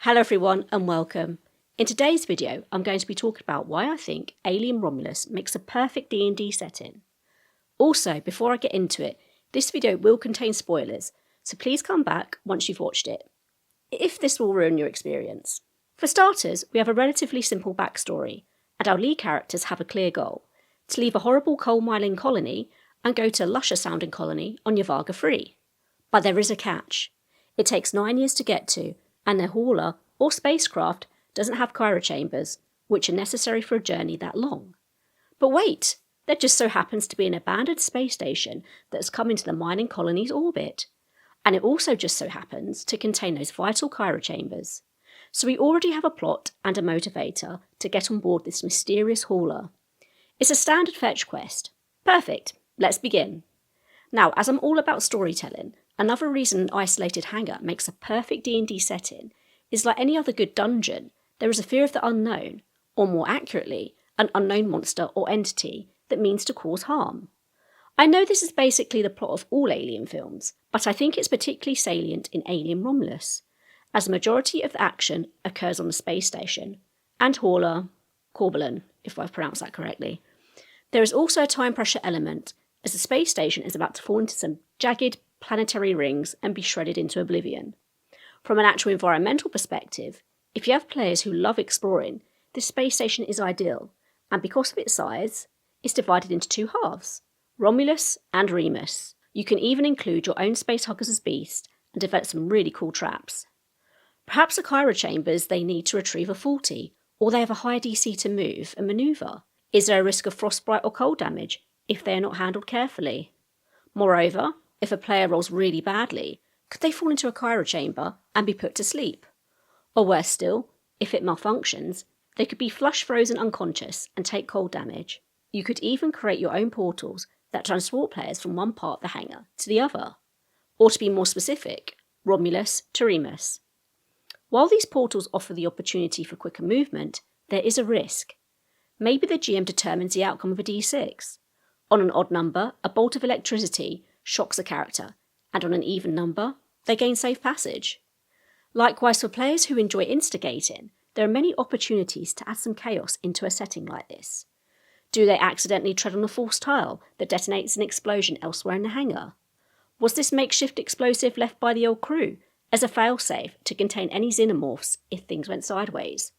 Hello everyone and welcome. In today's video I'm going to be talking about why I think Alien Romulus makes a perfect D&D setting. Also, before I get into it, this video will contain spoilers, so please come back once you've watched it, if this will ruin your experience. For starters, we have a relatively simple backstory, and our lead characters have a clear goal: to leave a horrible coal mining colony and go to a lusher sounding colony on Yavaga free. But there is a catch. It takes 9 years to get to, and their hauler or spacecraft doesn't have cryochambers, which are necessary for a journey that long. But wait, there just so happens to be an abandoned space station that has come into the mining colony's orbit, and it also just so happens to contain those vital cryochambers. So we already have a plot and a motivator to get on board this mysterious hauler. It's a standard fetch quest. Perfect, let's begin. Now, as I'm all about storytelling, another reason an isolated hangar makes a perfect D&D setting is, like any other good dungeon, there is a fear of the unknown, or more accurately, an unknown monster or entity that means to cause harm. I know this is basically the plot of all Alien films, but I think it's particularly salient in Alien Romulus, as the majority of the action occurs on the space station, and hauler, Corbelan, if I've pronounced that correctly. There is also a time pressure element, as the space station is about to fall into some jagged planetary rings and be shredded into oblivion. From an actual environmental perspective, if you have players who love exploring, this space station is ideal, and because of its size, it's divided into two halves, Romulus and Remus. You can even include your own space huggers as beasts and develop some really cool traps. Perhaps the cryochambers they need to retrieve are faulty, or they have a high DC to move and manoeuvre. Is there a risk of frostbite or cold damage if they are not handled carefully? Moreover, if a player rolls really badly, could they fall into a cryochamber and be put to sleep? Or worse still, if it malfunctions, they could be flush frozen unconscious and take cold damage. You could even create your own portals that transport players from one part of the hangar to the other. Or to be more specific, Romulus to Remus. While these portals offer the opportunity for quicker movement, there is a risk. Maybe the GM determines the outcome of a D6. On an odd number, a bolt of electricity shocks a character, and on an even number, they gain safe passage. Likewise, for players who enjoy instigating, there are many opportunities to add some chaos into a setting like this. Do they accidentally tread on a false tile that detonates an explosion elsewhere in the hangar? Was this makeshift explosive left by the old crew as a failsafe to contain any xenomorphs if things went sideways?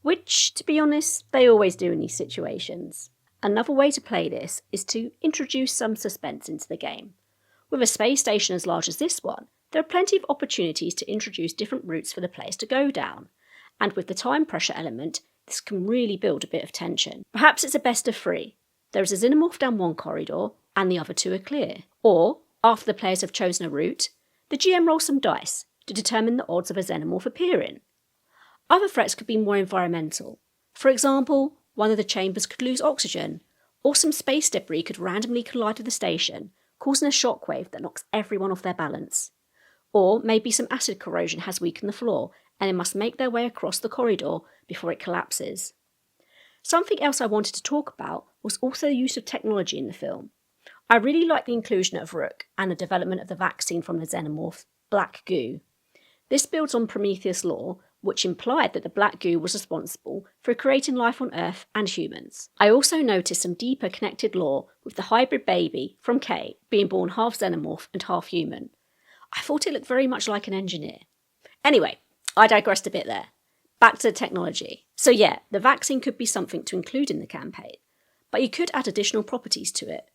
Which, to be honest, they always do in these situations. Another way to play this is to introduce some suspense into the game. With a space station as large as this one, there are plenty of opportunities to introduce different routes for the players to go down, and with the time pressure element, this can really build a bit of tension. Perhaps it's a best of three. There is a xenomorph down one corridor, and the other two are clear. Or, after the players have chosen a route, the GM rolls some dice to determine the odds of a xenomorph appearing. Other threats could be more environmental. For example, one of the chambers could lose oxygen, or some space debris could randomly collide with the station, causing a shockwave that knocks everyone off their balance. Or maybe some acid corrosion has weakened the floor and they must make their way across the corridor before it collapses. Something else I wanted to talk about was also the use of technology in the film. I really like the inclusion of Rook and the development of the vaccine from the xenomorph, Black Goo. This builds on Prometheus lore, which implied that the black goo was responsible for creating life on Earth and humans. I also noticed some deeper connected lore with the hybrid baby from K being born half xenomorph and half human. I thought it looked very much like an engineer. Anyway, I digressed a bit there. Back to the technology. So yeah, the vaccine could be something to include in the campaign, but you could add additional properties to it.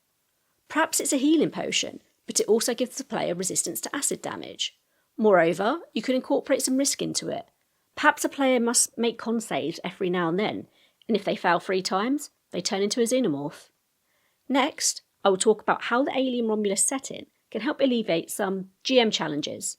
Perhaps it's a healing potion, but it also gives the player resistance to acid damage. Moreover, you could incorporate some risk into it. Perhaps a player must make con saves every now and then, and if they fail 3 times, they turn into a xenomorph. Next, I will talk about how the Alien Romulus setting can help alleviate some GM challenges.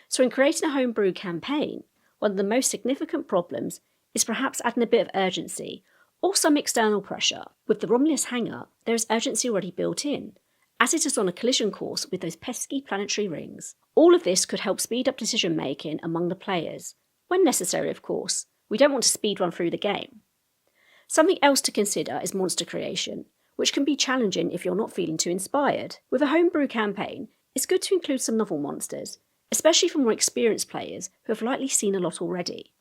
So in creating a homebrew campaign, one of the most significant problems is perhaps adding a bit of urgency, or some external pressure. With the Romulus hangar, there is urgency already built in, as it is on a collision course with those pesky planetary rings. All of this could help speed up decision making among the players, when necessary of course. We don't want to speedrun through the game. Something else to consider is monster creation, which can be challenging if you're not feeling too inspired. With a homebrew campaign, it's good to include some novel monsters, especially for more experienced players who have likely seen a lot already.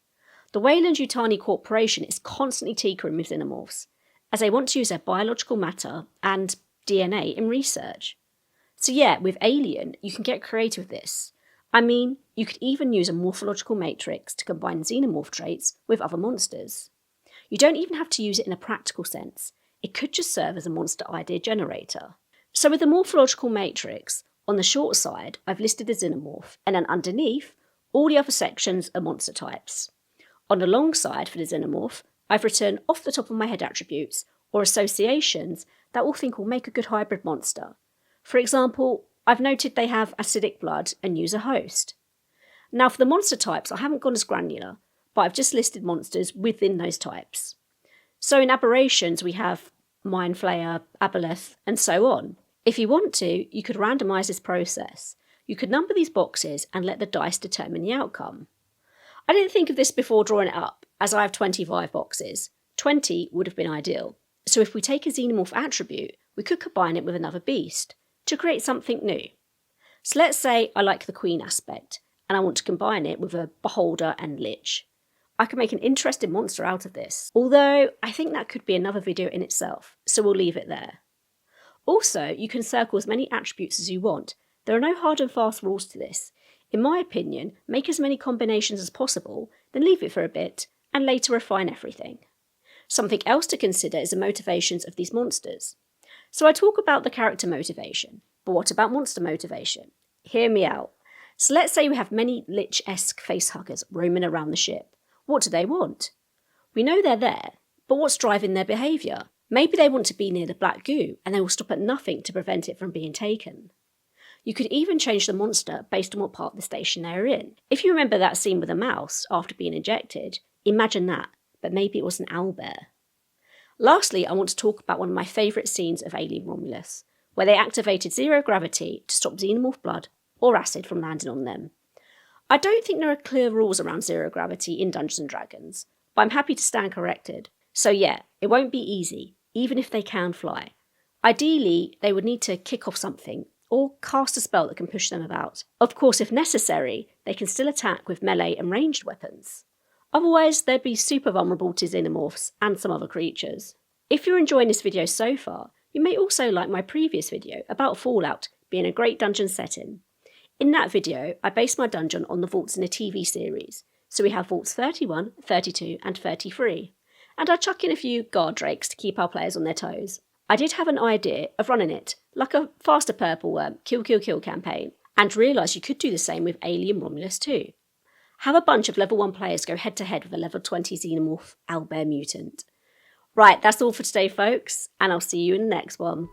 The Weyland-Yutani Corporation is constantly tinkering with xenomorphs, as they want to use their biological matter and DNA in research. So yeah, with Alien, you can get creative with this. I mean, you could even use a morphological matrix to combine xenomorph traits with other monsters. You don't even have to use it in a practical sense. It could just serve as a monster idea generator. So with the morphological matrix, on the short side, I've listed the xenomorph, and then underneath, all the other sections are monster types. On the long side for the xenomorph, I've written off the top of my head attributes or associations that we'll think will make a good hybrid monster. For example, I've noted they have acidic blood and use a host. Now for the monster types, I haven't gone as granular, but I've just listed monsters within those types. So in aberrations, we have Mind Flayer, Aboleth, and so on. If you want to, you could randomise this process. You could number these boxes and let the dice determine the outcome. I didn't think of this before drawing it up, as I have 25 boxes. 20 would have been ideal. So if we take a xenomorph attribute, we could combine it with another beast to create something new. So let's say I like the Queen aspect, and I want to combine it with a Beholder and Lich. I can make an interesting monster out of this, although I think that could be another video in itself, so we'll leave it there. Also, you can circle as many attributes as you want. There are no hard and fast rules to this. In my opinion, make as many combinations as possible, then leave it for a bit, and later refine everything. Something else to consider is the motivations of these monsters. So I talk about the character motivation, but what about monster motivation? Hear me out. So let's say we have many Lich-esque facehuggers roaming around the ship. What do they want? We know they're there, but what's driving their behaviour? Maybe they want to be near the black goo, and they will stop at nothing to prevent it from being taken. You could even change the monster based on what part of the station they're in. If you remember that scene with a mouse after being injected, imagine that, but maybe it was an owlbear. Lastly, I want to talk about one of my favourite scenes of Alien Romulus, where they activated zero gravity to stop xenomorph blood or acid from landing on them. I don't think there are clear rules around zero gravity in Dungeons & Dragons, but I'm happy to stand corrected. So yeah, it won't be easy, even if they can fly. Ideally, they would need to kick off something, or cast a spell that can push them about. Of course, if necessary, they can still attack with melee and ranged weapons. Otherwise, they'd be super vulnerable to xenomorphs and some other creatures. If you're enjoying this video so far, you may also like my previous video about Fallout being a great dungeon setting. In that video, I based my dungeon on the vaults in the TV series, so we have vaults 31, 32 and 33, and I chuck in a few guard drakes to keep our players on their toes. I did have an idea of running it like a faster purple kill kill kill campaign, and realised you could do the same with Alien Romulus too. Have a bunch of level 1 players go head to head with a level 20 xenomorph owlbear mutant. Right, that's all for today folks, and I'll see you in the next one.